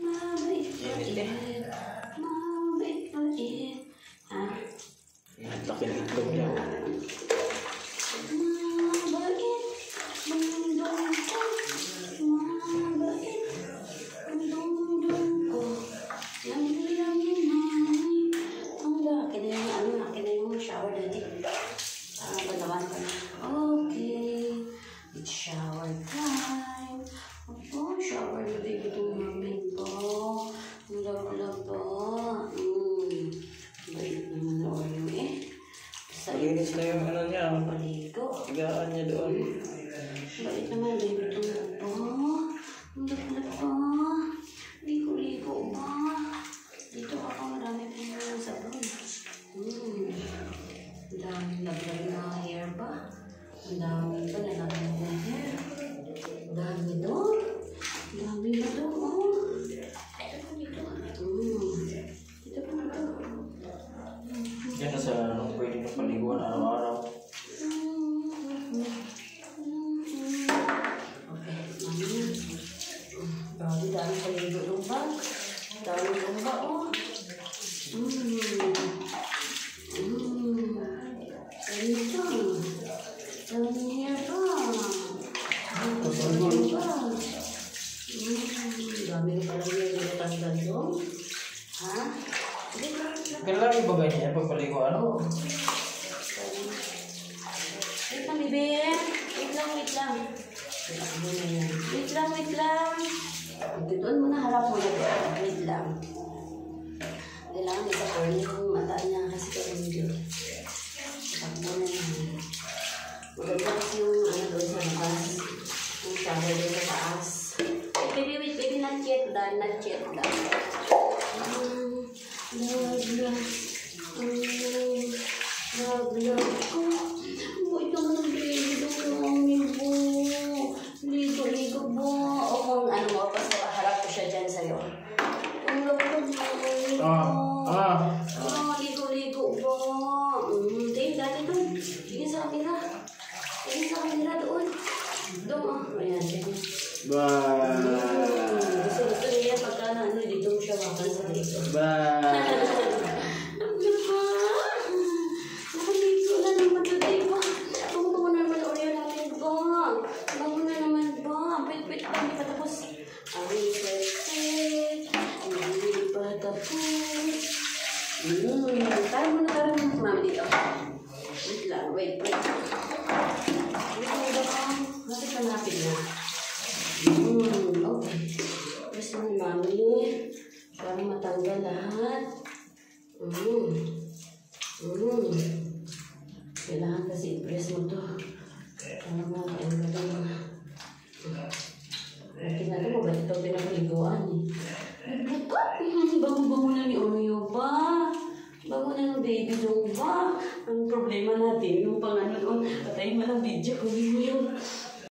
Ang laki ng itlog niya. Shower time. Oh, shower na din itong namin po. Ang love po. Bait naman na oil eh. Malinis na yung ano niya. Paligo. Higaan niya doon. Bait naman din itong po. Ang love po. Ligo-ligo ba? Dito ako marami pong sabon. Ang dami laglag na hair ba? Ang dami pa na laglag na hair. Ang dami doon. Ang dami na doon. Oh. Dito pa dito. Dito pa dito. Yan na sa pwede na paliguan araw-araw. Okay, mami. Grabe, dami paligo doon ba? Dami doon ba, oh. Dito. Dami hair pa. Dami na pala yung natanggal doon. Ha? Kailangan ibagay niya pagpaligo ano? Wait lang, bebe. Wait lang. Wait lang. Doon muna, harap mo na. Wait lang. Kailangan isa po yung mata niya kasi kung hindi. Harap mo na yan. Maganda kasi yung ano doon sa labas. Yung shower doon sa taas. Wait, baby, not yet done. Love ko. Ito mo ng baby doon. Ligo mo. O kung ano mo, basta harap ko siya dyan sa'yo. Ang love ko dito. Ligo mo. Tingin dati doon. Tingin sa kanila doon. Doon. Ayan, tingin. Gusto niya pagka dito mo siya makan sa dito. Nakaligo na naman today ba? Bango naman ulit natin ba? Bango na naman ba? Wait, hindi pa tapos. Hindi pa tapos. Tara mo na si mami dito. Wait lang, wait. Kasi kanapin na. Okay. Press mo ni mami. Para matanggal lahat. Kailangan kasi i-press mo to. Para makain mo to. Tingnan mo ba ito pinapaliguan eh. Bango na ni Oreo ba? Bango na ng baby doon ba? Ang problema natin, yung pang ano doon, patayin mo ng video, kunin mo yun.